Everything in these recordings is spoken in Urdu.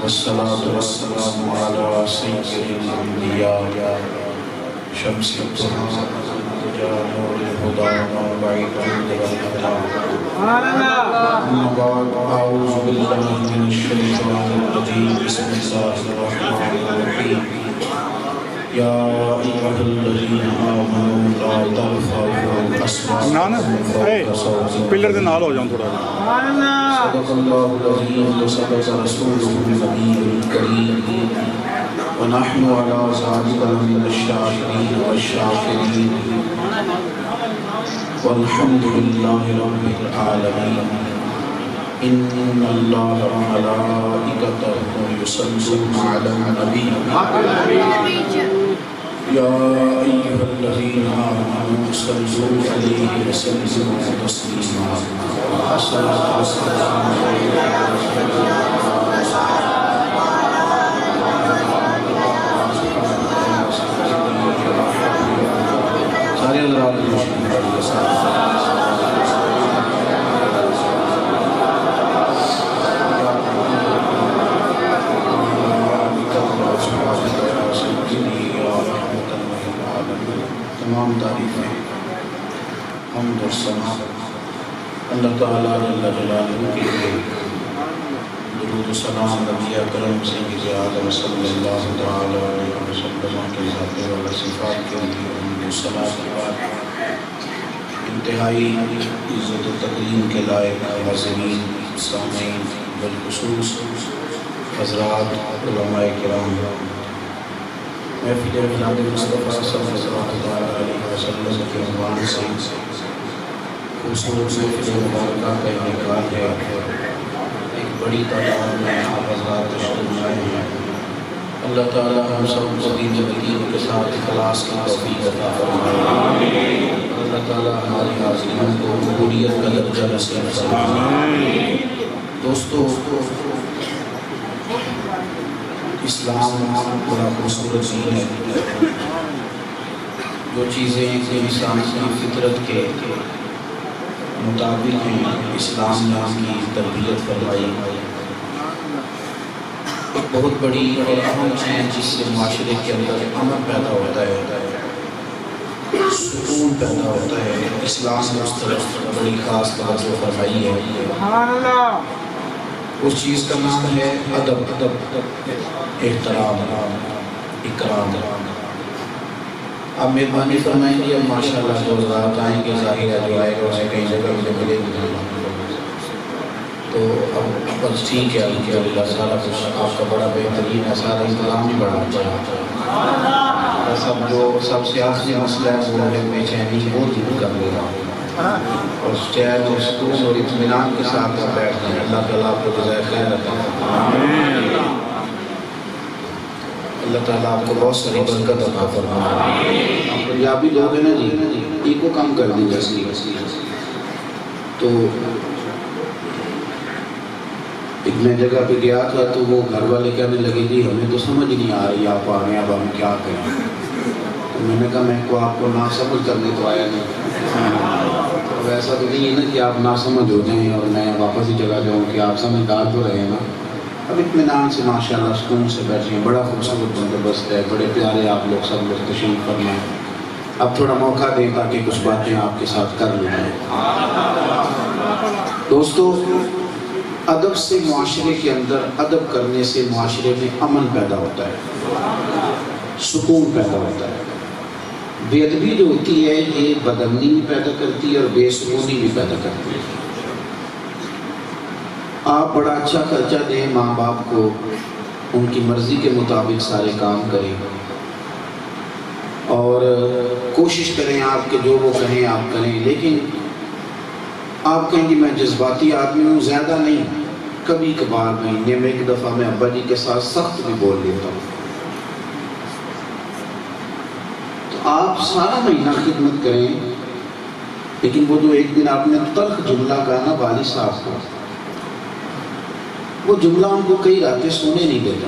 والصلاة والسلام على سيد الأنبياء شمس الضحى نور الهدى منبع الجود والعطاء. أما بعد أعوذ بالله من الشيطان الرجيم بسم الله الرحمن الرحيم. يا أيها الذين آمنوا لا ترفعوا أصواتكم فوق صوت النبي. صدق الله العظيم وصدق رسوله النبي الكريم ونحن على ذلك من الشاهدين والشاكرين والحمد لله رب العالمين. إن الله وملائكته يصلون على النبي يا أيها الذين آمنوا صلوا عليه وسلموا تسليما. الصلاة والسلام سارے تمام تعریفیں حمد و ثنا اللہ تعالیٰ جل جلالہ کے لیے. درود و سلام نبی اکرم سید عالم صلی اللہ تعالیٰ علیہ وسلم کے ذات و صفات کے لیے حمد و ثنا کے بعد انتہائی عزت و تکریم کے لائق حاضرین سامعین بالخصوص حضرات علماء کرام، محفل میلاد مصطفیٰ صلی اللہ علیہ وسلم کے عنوان سے خوبصورت محفل مبارکہ کا انعقاد ہے. ایک بڑی تعداد میں آپ حضرات تشریف لائے ہیں. اللہ تعالیٰ ہم سب کو دین یقین کے ساتھ اخلاص کی توفیق عطا فرمائے. اللہ تعالیٰ ہماری حاضرین کو قبولیت کا درجہ نصیب فرمائے. دوستو، اسلام بڑا خوبصورت دین ہے. جو چیزیں انسان کی فطرت کے مطابق ہیں اسلام نے ہم کی تربیت فرمائی. ایک بہت بڑی اور اہم چیز جس سے معاشرے کے اندر امن پیدا ہوتا ہے، سکون پیدا ہوتا ہے، اسلام نے اس طرف بڑی خاص توجہ فرمائی ہے. اس چیز کا نام ہے ادب، احترام، اکرام. آپ مہربانی فرمائیں گے اب ماشاءاللہ جو حضرات آئیں گے ظاہر ہے جو آئے گا اسے کئی جگہ مجھے ملے گی تو اب بس ٹھیک ہے. الحمدللہ سارا کچھ آپ کا بڑا بہترین ہے، سارا انتظام بھی بڑا اچھا ہے. سب جو سب سیاسی مسئلہ ہے وہ ہے بے چینی وہ دور کر لے گا اور چین اور سکون اور اطمینان کے ساتھ بیٹھ جائیں. اللہ تعالیٰ آپ کو جزائے خیر عطا فرمائے. اللہ تعالیٰ آپ کو بہت ساری برکت عطا فرمائے. آپ پنجابی لوگ ہیں نا جی، ایک کو کم کر دیں جیسی تو ایک میں جگہ پہ گیا تھا تو وہ گھر والے کہنے لگے جی ہمیں تو سمجھ نہیں آ رہی آپ آ گئے اب ہم کیا کریں. تو میں نے کہا میں کو آپ کو ناسمجھ کرنے تو آیا نہیں. اب ایسا تو نہیں ہے نا کہ آپ ناسمجھ ہو جائیں اور میں واپس ہی چلا جاؤں کہ آپ سمجھدار تو رہے نا. اب اطمینان سے ماشاءاللہ سکون سے بیٹھیں. بڑا خوبصورت بندوبست ہے، بڑے پیارے آپ لوگ سب لوگ تشریف فرمائیں. اب تھوڑا موقع دیں تاکہ کچھ باتیں آپ کے ساتھ کر لیں. دوستو، ادب سے معاشرے کے اندر ادب کرنے سے معاشرے میں امن پیدا ہوتا ہے، سکون پیدا ہوتا ہے. بے ادبی جو ہوتی ہے یہ بدامنی بھی پیدا کرتی ہے اور بے سکونی بھی پیدا کرتی ہے. آپ بڑا اچھا خرچہ دیں ماں باپ کو، ان کی مرضی کے مطابق سارے کام کریں اور کوشش کریں آپ کے جو وہ کہیں آپ کریں. لیکن آپ کہیں کہ میں جذباتی آدمی ہوں، زیادہ نہیں، کبھی کبھار مہینے میں ایک دفعہ میں ابا جی کے ساتھ سخت بھی بول لیتا ہوں. تو آپ سارا مہینہ خدمت کریں، لیکن وہ جو ایک دن آپ نے تلخ جملہ کہا نا والد صاحب کو، وہ جملہ ان کو کئی راتیں سونے نہیں دیتا.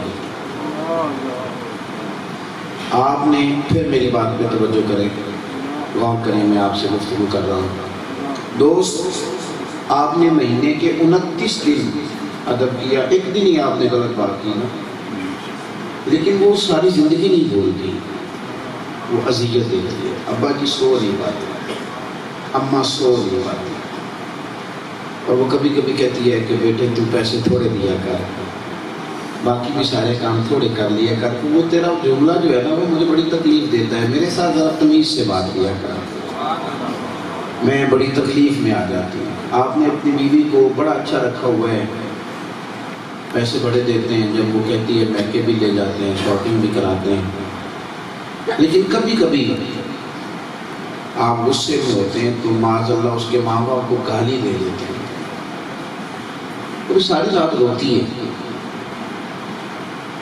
آپ نے پھر میری بات پہ توجہ کریں، غور کریں، میں آپ سے گفتگو کر رہا ہوں. دوست، آپ نے مہینے کے 29 دن ادب کیا، ایک دن ہی آپ نے غلط بات کی نا، لیکن وہ ساری زندگی نہیں بھولتی، وہ اذیت دیتی ہے، ابا جی سو نہیں پاتے، اماں سو نہیں پاتی، اور وہ کبھی کبھی کہتی ہے کہ بیٹے تو پیسے تھوڑے دیا کر، باقی بھی سارے کام تھوڑے کر لیا کر، وہ تیرا جملہ جو ہے نا وہ مجھے بڑی تکلیف دیتا ہے، میرے ساتھ ذرا تمیز سے بات کیا کر، میں بڑی تکلیف میں آ جاتی ہوں۔ آپ نے اپنی بیوی کو بڑا اچھا رکھا ہوا ہے، پیسے بڑے دیتے ہیں، جب وہ کہتی ہے میکے بھی لے جاتے ہیں، شاپنگ بھی کراتے ہیں، لیکن کبھی کبھی آپ غصے میں ہوتے ہیں تو معاذ اللہ اس کے ماں باپ کو گالی دے دیتے ہیں، وہ ساری رات روتی ہے،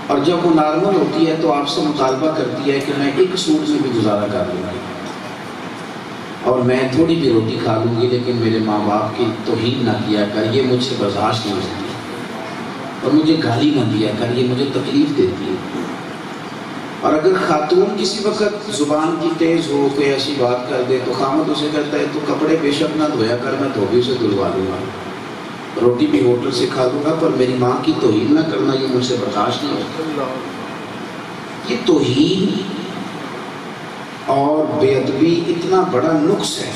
اور جب وہ نارمل ہوتی ہے تو آپ سے مطالبہ کرتی ہے کہ میں ایک سوٹ میں بھی گزارا کر لوں گی اور میں تھوڑی بھی روٹی کھا لوں گی، لیکن میرے ماں باپ کی توہین نہ کیا کر، یہ مجھ سے برداشت نہیں ہوتی، اور مجھے گالی نہ دیا کر، یہ مجھے تکلیف دیتی ہے۔ اور اگر خاتون کسی وقت زبان کی تیز ہو، کوئی ایسی بات کر دے تو خامد اسے کہتا ہے تو کپڑے بے شک نہ دھویا کر، میں دھوبی سے دھلوا دوں گا، روٹی بھی ہوٹل سے کھا لوں گا، پر میری ماں کی توہین نہ کرنا، یہ مجھ سے برداشت نہیں ہوتا۔ یہ توہین اور بے ادبی اتنا بڑا نقص ہے،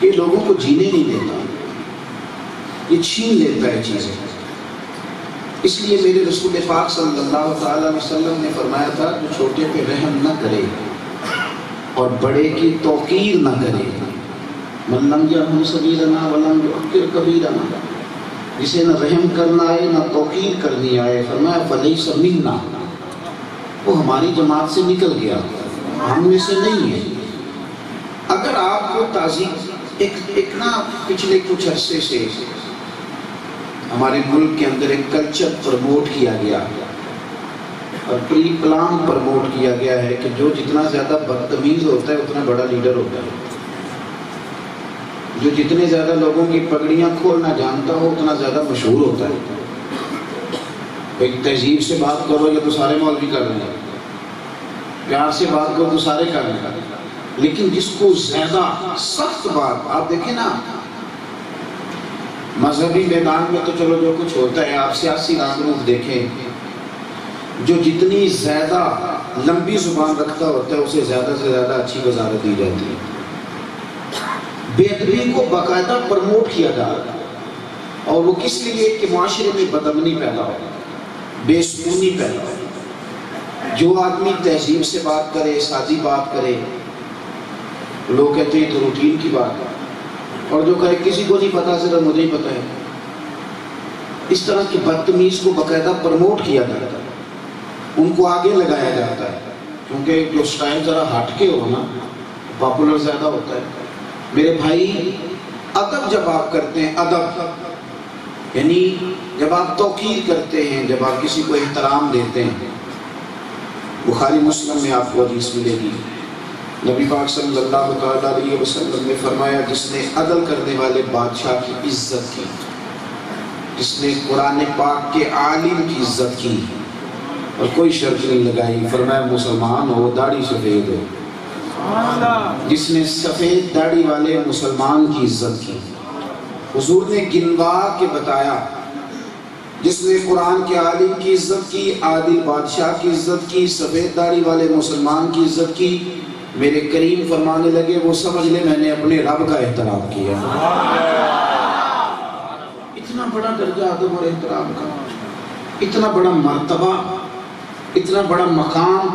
یہ لوگوں کو جینے نہیں دیتا، یہ چھین لیتا ہے چیزیں۔ اس لیے میرے رسول پاک صلی اللہ تعالیٰ علیہ وسلم نے فرمایا تھا جو چھوٹے پہ رحم نہ کرے اور بڑے کی توقیر نہ کرے، من لم یرحم صغیرنا ولم یوقر کبیرنا، جسے نہ رحم کرنا آئے نہ توقیر کرنی آئے، فرمایا فلیس منا، وہ ہماری جماعت سے نکل گیا، ہم میں سے نہیں ہے۔ اگر آپ کو تعظیم ایک نا پچھلے کچھ عرصے سے ہمارے ملک کے اندر ایک کلچر پروموٹ کیا گیا اور پری پلان پروموٹ کیا گیا ہے کہ جو جتنا زیادہ بدتمیز ہوتا ہے اتنا بڑا لیڈر ہوتا ہے، جو جتنے زیادہ لوگوں کی پگڑیاں کھولنا جانتا ہو اتنا زیادہ مشہور ہوتا ہے۔ ایک تہذیب سے بات کرو یا تو سارے مولوی کر رہے ہیں، پیار سے بات کرو تو سارے کر رہے ہیں، لیکن جس کو زیادہ سخت بات، آپ دیکھیں نا مذہبی میدان میں تو چلو جو کچھ ہوتا ہے، آپ سیاسی رانگروف دیکھیں، جو جتنی زیادہ لمبی زبان رکھتا ہوتا ہے اسے زیادہ سے زیادہ اچھی وزارت دی جاتی ہے۔ بے ادبی کو باقاعدہ پروموٹ کیا جا رہا ہے، اور وہ کس لیے کہ معاشرے میں بدامنی پیدا ہو، بے سکونی پیدا ہو۔ جو آدمی تہذیب سے بات کرے، سادی بات کرے، لوگ کہتے ہیں تو روٹین کی بات ہے، اور جو کہے کسی کو نہیں پتا صرف مجھے ہی پتا ہے، اس طرح کی بدتمیز کو باقاعدہ پروموٹ کیا جاتا ہے، ان کو آگے لگایا جاتا ہے، کیونکہ جو سٹائل ذرا ہٹ کے ہو نا پاپولر زیادہ ہوتا ہے۔ میرے بھائی، ادب جب آپ کرتے ہیں، ادب یعنی جب آپ توقیر کرتے ہیں، جب آپ کسی کو احترام دیتے ہیں، بخاری مسلم میں آپ کو حدیث ملے گی، نبی پاک صلی اللہ تعالیٰ علیہ وسلم نے فرمایا جس نے عدل کرنے والے بادشاہ کی عزت کی، جس نے قرآن پاک کے عالم کی عزت کی اور کوئی شرط نہیں لگائی، فرمایا مسلمان ہو، داڑھی سفید ہو، جس نے سفید داڑھی والے مسلمان کی عزت کی، حضور نے گنوا کے بتایا، جس نے قرآن کے عالم کی عزت کی، عادل بادشاہ کی عزت کی، سفید داڑھی والے مسلمان کی عزت کی، میرے کریم فرمانے لگے وہ سمجھ لے میں نے اپنے رب کا احترام کیا۔ اتنا بڑا درجہ ادب اور احترام کا، اتنا بڑا مرتبہ، اتنا بڑا مقام،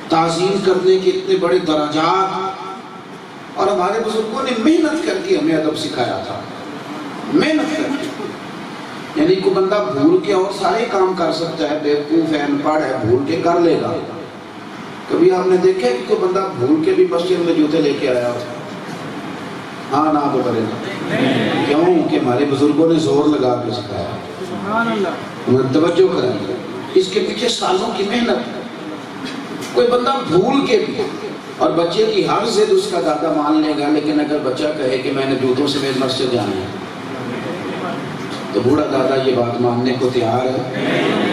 تعظیم کرنے کے اتنے بڑے درجات، اور ہمارے بزرگوں نے محنت کر کے ہمیں ادب سکھایا تھا، محنت کر کے، یعنی کوئی بندہ بھول کے اور سارے کام کر سکتا ہے، بیوقوف ہے، انپڑھ ہے، بھول کے کر لے گا۔ کبھی آپ نے دیکھا کہ کوئی بندہ بھول کے بھی مسجد میں جوتے لے کے آیا ہوتا؟ ہاں، نہ تو کرے گا، کیوں کہ ہمارے بزرگوں نے زور لگا کے سکھایا، انہیں توجہ کریں، اس کے پیچھے سالوں کی محنت۔ کوئی بندہ بھول کے بھی، اور بچے کی ہر ضد اس کا دادا مان لے گا، لیکن اگر بچہ کہے کہ میں نے جوتوں سے میرے مسجد جانا ہے تو بوڑھا دادا یہ بات ماننے کو تیار ہے۔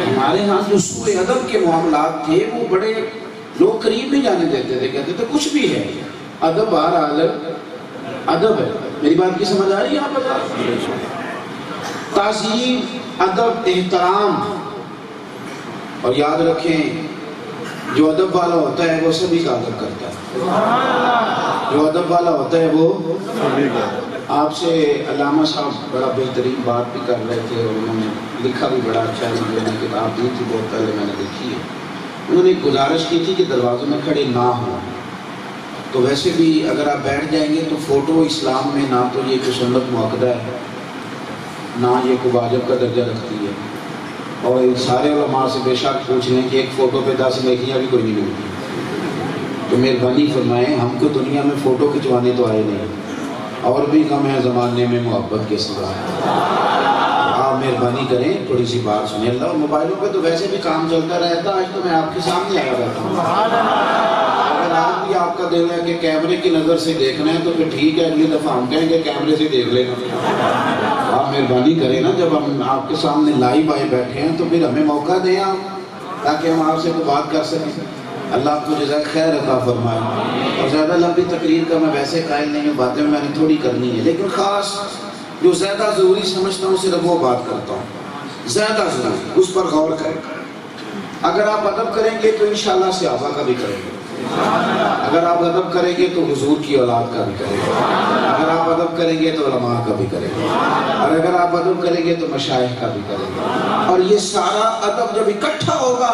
ہمارے ہاں جو سوء ادب کے معاملات تھے وہ بڑے لوگ قریب نہیں جانے دیتے تھے، کہتے تھے کچھ بھی ہے، ادب بہرحال ادب ہے۔ میری بات کی سمجھ آ رہی ہے؟ آپ بتا، تعظیم ادب احترام. اور یاد رکھیں جو ادب والا ہوتا ہے وہ سبھی کا ادب کرتا ہے. جو ادب والا ہوتا ہے وہ آپ سے علامہ صاحب بڑا بہترین بات بھی کر رہے تھے اور انہوں نے لکھا بھی بڑا اچھا ہے. مجھے نے کتاب دی تھی بہت پہلے میں نے دیکھی ہے. انہوں نے ایک گزارش کی تھی کہ دروازوں میں کھڑے نہ ہوں. تو ویسے بھی اگر آپ بیٹھ جائیں گے تو فوٹو اسلام میں نہ تو یہ کوئی سنت مؤکدہ ہے نہ یہ کوئی واجب کا درجہ رکھتی ہے. اور سارے علماء سے بے شک پوچھ لیں کہ ایک فوٹو پہ 10 نیکیاں بھی کوئی نہیں ملتی. تو مہربانی فرمائیں, ہم کو دنیا میں فوٹو کھنچوانے تو آئے نہیں, اور بھی کم ہے زمانے میں محبت کے سوا. آپ مہربانی کریں تھوڑی سی بات سنیں. اللہ موبائلوں پہ تو ویسے بھی کام چلتا رہتا. آج تو میں آپ کے سامنے آیا رہتا ہوں. اگر آپ بھی آپ کا دل ہے کہ کیمرے کی نظر سے دیکھنا ہے تو پھر ٹھیک ہے, اگلی دفعہ ہم کہیں گے کیمرے سے دیکھ لینا. آپ مہربانی کریں نا, جب ہم آپ کے سامنے لائیو آئے بیٹھے ہیں تو پھر ہمیں موقع دیں آپ, تاکہ ہم آپ سے کوئی بات کر سکیں. اللہ آپ کو جزاک خیر عطا فرمائے. اور زیادہ لمبی تقریر کا میں ویسے قائل نہیں ہوں, باتیں میں نے تھوڑی کرنی ہے, لیکن خاص جو زیادہ ضروری سمجھتا ہوں صرف وہ بات کرتا ہوں. زیادہ ضروری اس پر غور کریں. اگر آپ ادب کریں گے تو انشاءاللہ صحابہ کا بھی کریں گے. اگر آپ ادب کریں گے تو حضور کی اولاد کا بھی کریں گے. اگر آپ ادب کریں گے تو علماء کا بھی کریں گے. اور اگر آپ ادب کریں گے تو مشائخ کا بھی کریں گے. اور یہ سارا ادب جب اکٹھا ہوگا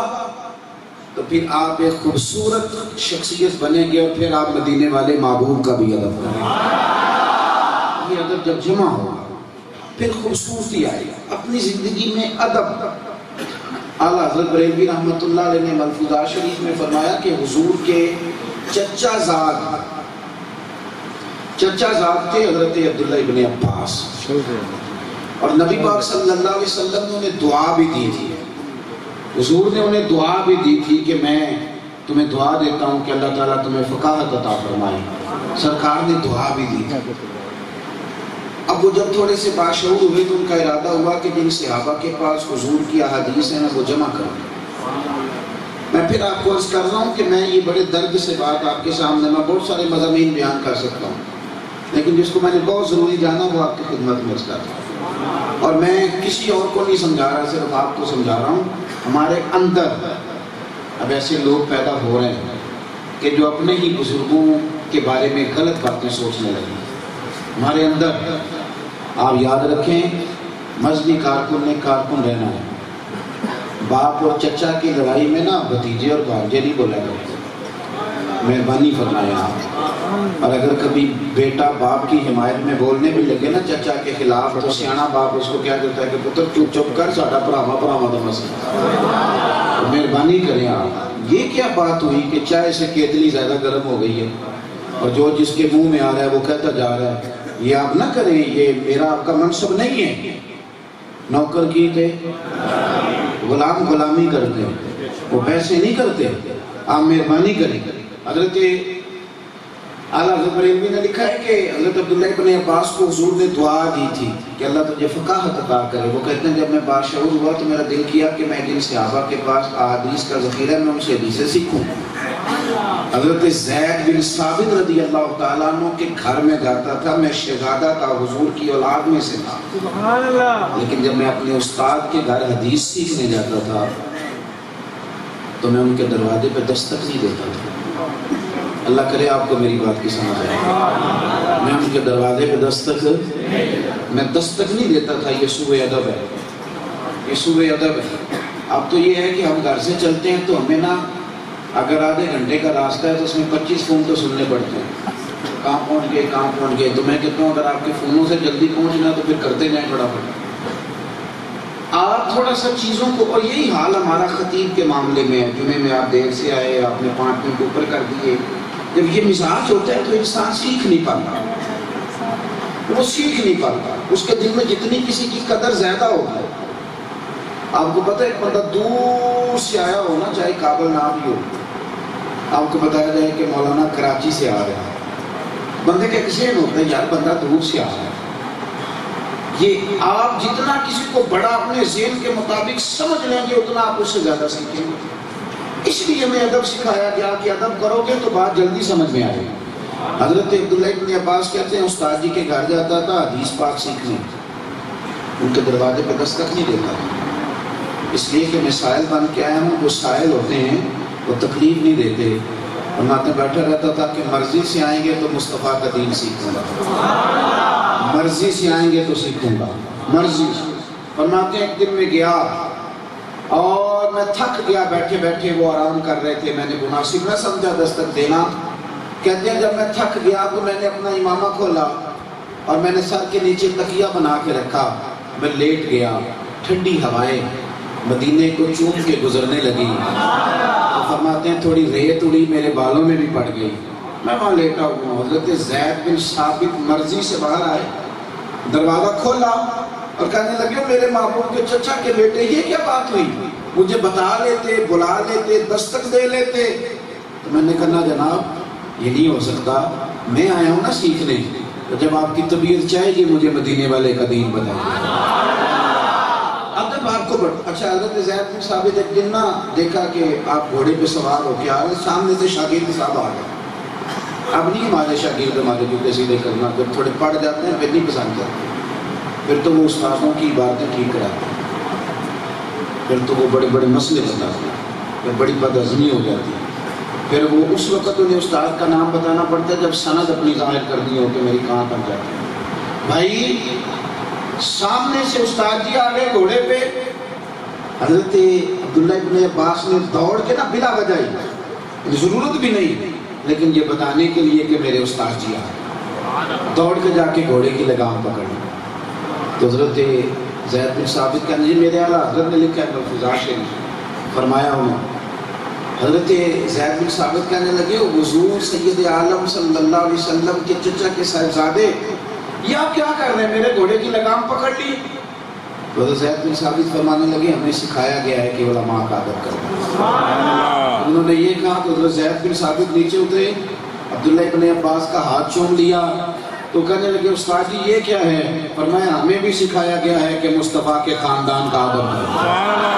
تو پھر آپ ایک خوبصورت شخصیت بنیں گے, اور پھر آپ مدینے والے محبوب کا بھی ادب کریں گے. یہ ادب جب جمع ہوگا پھر خوبصورتی آئے گا. اپنی زندگی میں ادب. اعلیٰ حضرت بریلوی رحمۃ اللہ علیہ نے ملفوظات شریف میں فرمایا کہ حضور کے چچا زاد تھے حضرت عبداللہ ابن عباس, اور نبی پاک صلی اللہ علیہ وسلم نے انہیں دعا بھی دی تھی. حضور نے انہیں دعا بھی دی تھی کہ میں تمہیں دعا دیتا ہوں کہ اللہ تعالیٰ تمہیں فقاہت عطا فرمائے. سرکار نے دعا بھی دی تھی. اب وہ جب تھوڑے سے باشعور ہوئے تو ان کا ارادہ ہوا کہ جن صحابہ کے پاس حضور کی احادیث ہیں وہ جمع کریں. میں پھر آپ کو عرض کر رہا ہوں کہ میں یہ بڑے درد سے بات آپ کے سامنے, میں بہت سارے مضامین بیان کر سکتا ہوں, لیکن جس کو میں نے بہت ضروری جانا وہ آپ کی خدمت میں عرض کر رہا ہوں. اور میں کسی اور کو نہیں سمجھا رہا, صرف آپ کو سمجھا رہا ہوں. ہمارے اندر اب ایسے لوگ پیدا ہو رہے ہیں کہ جو اپنے ہی بزرگوں کے بارے میں غلط باتیں سوچنے لگے. ہمارے اندر آپ یاد رکھیں, مذہبی کارکن نے کارکن رہنا ہے. باپ اور چچا کی لڑائی میں نا بھتیجے اور بھانجے نہیں بولا کرتے. مہربانی فرمائیں آپ. اور اگر کبھی بیٹا باپ کی حمایت میں بولنے بھی لگے نا چچا کے خلاف, تو سیانا باپ اس کو کیا کہتا ہے کہ پتر چپ چپ کر, ساڈا پراوا دا مسئلہ. مہربانی کریں آپ. یہ کیا بات ہوئی کہ چائے سے کیتلی زیادہ گرم ہو گئی ہے اور جو جس کے منہ میں آ رہا ہے وہ کہتا جا رہا ہے. یہ آپ نہ کریں, یہ میرا آپ کا منصب نہیں ہے. نوکر کی تھے, غلام غلامی کرتے ہیں, وہ پیسے نہیں کرتے. آپ مہربانی کریں. حضرت اعلیٰ حضرت بریلوی نے لکھا ہے کہ حضرت عبداللہ ابن عباس کو حضور نے دعا دی تھی کہ اللہ تجھے فقاہت عطا کرے. وہ کہتے ہیں جب میں باشعور ہوا تو میرا دل کیا کہ میں جن صحابہ کے پاس احادیث کا ذخیرہ ہے میں ان سے حدیثیں سیکھوں. حضرت زید بن ثابت رضی اللہ تعالیٰ عنہ کے گھر میں جاتا تھا. میں شہزادہ تھا, حضور کی اولاد میں سے تھا, لیکن جب میں اپنے استاد کے گھر حدیث سیکھنے جاتا تھا تو میں ان کے دروازے پہ دستک نہیں دیتا تھا. اللہ کرے آپ کو میری بات کی سمجھ آئے. میں ان کے دروازے پہ دستک نہیں دیتا تھا. یہ سوء ادب ہے, یہ سوء ادب ہے. اب تو یہ ہے کہ ہم گھر سے چلتے ہیں تو ہمیں نا اگر آدھے گھنٹے کا راستہ ہے تو اس میں 25 فون تو سننے پڑتے ہیں. کہاں پہنچ گئے. تو میں کہتا ہوں اگر آپ کے فونوں سے جلدی پہنچنا تو پھر کرتے جائیں فٹافٹ. آپ تھوڑا سا چیزوں کو, اور یہی حال ہمارا خطیب کے معاملے میں ہے. جمعے میں آپ دیر سے آئے, آپ نے 5 منٹ اوپر کر دیے. جب یہ مزاج ہوتا ہے تو انسان سیکھ نہیں پاتا, وہ سیکھ نہیں پاتا. اس کے دل میں جتنی کسی کی قدر زیادہ ہوگی. آپ کو پتہ ہے ایک بندہ دور سے آیا ہو نا, چاہے کابل نہ بھی ہو, آپ کو بتایا جائے کہ مولانا کراچی سے آ رہا ہے, بندے کا ذہن ہوتا ہے یار بندہ دور سے آ رہا ہے. یہ آپ جتنا کسی کو بڑا اپنے ذہن کے مطابق سمجھ لیں گے اتنا آپ اس سے زیادہ سیکھیں گے. اس لیے ہمیں ادب سکھایا گیا کہ ادب کرو گے تو بات جلدی سمجھ میں آئے گی. حضرت عبداللہ ابن عباس کہتے ہیں استاد جی کے گھر جاتا تھا حدیث پاک سیکھنے. ان کے دروازے پہ دستک نہیں دیتا تھا، اس لیے کہ میں سائل بن کے آیا ہوں. جو سائل ہوتے ہیں وہ تکلیف نہیں دیتے. اور میں بیٹھا رہتا تھا کہ مرضی سے آئیں گے تو مصطفیٰ کا دین سیکھوں گا، مرضی سے آئیں گے تو سیکھوں گا، مرضی سے. فرماتے ہیں ایک دن میں گیا اور میں تھک گیا، بیٹھے بیٹھے وہ آرام کر رہے تھے، میں نے مناسب نہ سمجھا دستک دینا. کہتے ہیں جب میں تھک گیا تو میں نے اپنا امامہ کھولا اور میں نے سر کے نیچے تکیہ بنا کے رکھا، میں لیٹ گیا. ٹھنڈی ہوائیں مدینے کو چوم کے گزرنے لگی. تو فرماتے ہیں تھوڑی ریت اڑی میرے بالوں میں بھی پڑ گئی. میں وہاں لیٹا ہوں. حضرت زید بن ثابت مرضی سے باہر آئے، دروازہ کھولا اور کہنے لگے میرے محبوب کے چچا کے بیٹے یہ کیا بات ہوئی؟ مجھے بتا لیتے، بلا لیتے، دستک دے لیتے. تو میں نے کہا جناب یہ نہیں ہو سکتا، میں آیا ہوں نا سیکھنے. تو جب آپ کی طبیعت چاہے گی مجھے مدینے والے کا دین بتائیے. اب جب آپ کو اچھا حضرت زید بن ثابت ایک دن نہ دیکھا کہ آپ گھوڑے پہ سوار ہو کے آ رہے، سامنے سے شاگرد صاحب آ گئے. اب نہیں ہمارے شاگرد ہمارے جوتے سیدھے کرنا، جب تھوڑے پڑھ جاتے ہیں پھر نہیں پسند کرتے، پھر تو وہ استادوں کی باتیں ٹھیک کراتے ہیں، پھر تو وہ بڑے بڑے مسئلے بتاتے ہیں، پھر بڑی بدہضمی ہو جاتی ہے. پھر وہ اس وقت انہیں استاد کا نام بتانا پڑتا ہے جب سند اپنی ظاہر کرنی ہو کہ میری کہاں تک جاتی ہے. بھائی سامنے سے استاد جی آ گئے گھوڑے پہ. حضرت عبداللہ ابن عباس نے دوڑ کے نا بلا وجہ ہی، ضرورت بھی نہیں لیکن یہ بتانے کے لیے کہ میرے استاد جی آئے، دوڑ کے جا کے گھوڑے کی لگام پکڑی. تو حضرت زید بن ثابت کہنے جی میرے اعلیٰ حضرت نے لکھا ہے ملفوظات سے فرمایا ہوں. حضرت زید بن ثابت کہنے لگے حضور سید عالم صلی اللہ علیہ وسلم کے چچا کے صاحبزادے یہ آپ کیا کر رہے ہیں، میرے گھوڑے کی لگام پکڑ لی. تو حضرت زید بن ثابت فرمانے لگے ہمیں سکھایا گیا ہے کہ علماء کا ادب کرنا. انہوں نے یہ کہا تو حضرت زید بن ثابت نیچے اترے، عبداللہ ابن عباس کا ہاتھ چوم لیا. تو کہنے لگے استاد جی یہ کیا ہے؟ فرمایا ہمیں بھی سکھایا گیا ہے کہ مصطفیٰ کے خاندان کا ادب کرنا،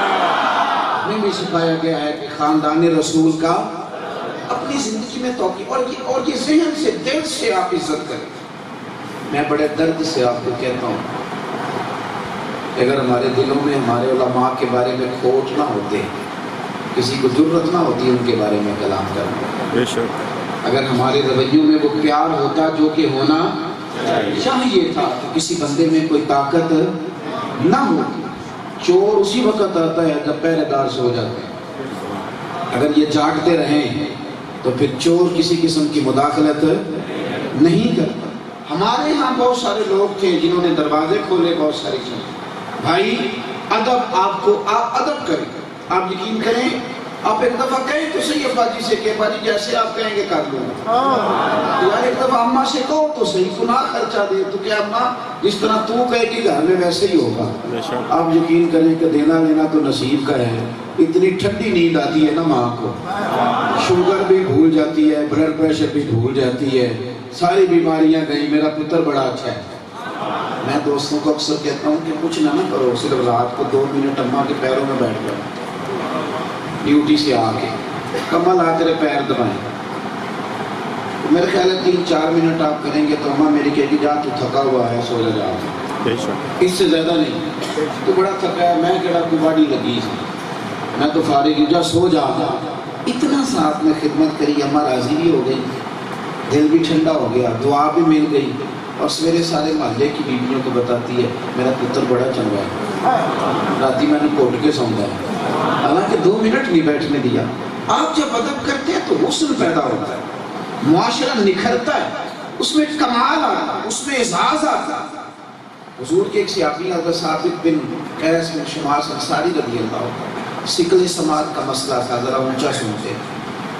ہمیں بھی سکھایا گیا ہے کہ خاندان رسول کا اپنی زندگی میں توقیر اور یہ ذہن سے دل سے آپ عزت کریں. میں بڑے درد سے آپ کو کہتا ہوں اگر ہمارے دلوں میں ہمارے علماء کے بارے میں کھوٹ نہ ہوتے، کسی کو ضرورت نہ ہوتی ان کے بارے میں کلام کرنا، اگر ہمارے رویوں میں وہ پیار ہوتا جو کہ ہونا چاہیے تھا تو کسی بندے میں کوئی طاقت نہ ہوتی. چور اسی وقت آتا ہے جب پہرے دار سو جاتے ہیں. اگر یہ جاگتے رہیں تو پھر چور کسی قسم کی مداخلت نہیں کرتا. ہمارے ہاں بہت سارے لوگ تھے جنہوں نے دروازے کھولے بہت ساری چیزیں. بھائی ادب آپ ادب کریں. آپ یقین کریں آپ ایک دفعہ کہیں تو صحیح ابا جی سے کہ ابا جی جیسے آپ کہیں گے کر لوں گا. یار ایک دفعہ اماں سے کہو تو صحیح، گناہ خرچہ دے تو کہ اماں جس طرح تو کہے گی گھر میں ویسے ہی ہوگا. آپ یقین کریں کہ دینا لینا تو نصیب کا ہے. اتنی ٹھنڈی نیند آتی ہے نا ماں کو، شوگر بھی بھول جاتی ہے، بلڈ پریشر بھی بھول جاتی ہے، ساری بیماریاں گئیں. میرا پتر بڑا اچھا ہے. میں دوستوں کو اکثر کہتا ہوں کہ کچھ نہ کرو، صرف رات کو 2 منٹ اماں کے پیروں میں بیٹھ جاؤ، ڈیوٹی سے آ کے کمل آ تیرے پیر دبائیں. میرے خیال ہے 3-4 منٹ آپ کریں گے تو اماں میری کہے گی جا تو تھکا ہوا ہے سو جا. اس سے زیادہ نہیں. تو بڑا تھکا ہے، میں کہڑا کو باڈی لگی، میں تو فارغ جا سو جا. اتنا ساتھ میں خدمت کری، اماں راضی بھی ہو گئی، دل بھی ٹھنڈا ہو گیا، دعا بھی مل گئی. اور سویرے سارے محلے کی بیویوں کو بتاتی ہے میرا پتر بڑا چنگا ہے، راتی میں نے کوٹ کے سوندا ہے. حالانکہ 2 منٹ نہیں بیٹھنے دیا. آپ جب ادب کرتے ہیں تو حسن پیدا ہوتا ہے، معاشرہ نکھرتا ہے، اس میں کمال آتا ہے، اس میں اعزاز آتا ہے. حضور کے ایک صحابی حضرت ثابت بن قیس بن شماس انصاری رضی اللہ عنہ، سکل سماعت کا مسئلہ تھا، ذرا اونچا سنتے.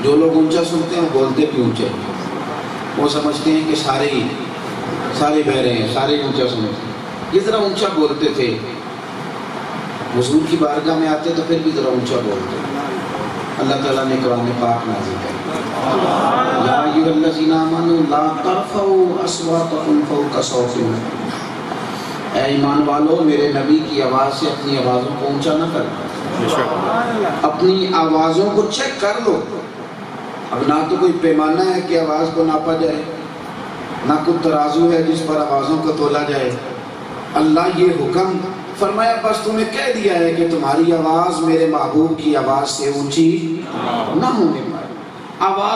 جو لوگ اونچا سنتے ہیں وہ بولتے بھی اونچے، وہ سمجھتے ہیں کہ سارے بہ رہے ہیں، سارے اونچا سنتے ہیں. یہ ذرا اونچا بولتے تھے. حضور کی بارگاہ میں آتے تو پھر بھی ذرا اونچا بولتے. اللہ تعالیٰ نے قرآن پاک نازل کیا، یا ایھا الذین آمنوا لا ترفعوا اصواتکم فوق صوت النبی. اے ایمان والو میرے نبی کی آواز سے اپنی آوازوں کو اونچا نہ کرنا، اپنی آوازوں کو چیک کر لو. اب نہ تو کوئی پیمانہ ہے کہ آواز کو ناپا جائے، نہ کوئی ترازو ہے جس پر آوازوں کو تولا جائے. اللہ یہ حکم فرمایا بس تمہیں کہہ دیا ہے کہ تمہاری آواز میرے محبوب کی آواز سے اونچی نہ ہونے پائے. آواز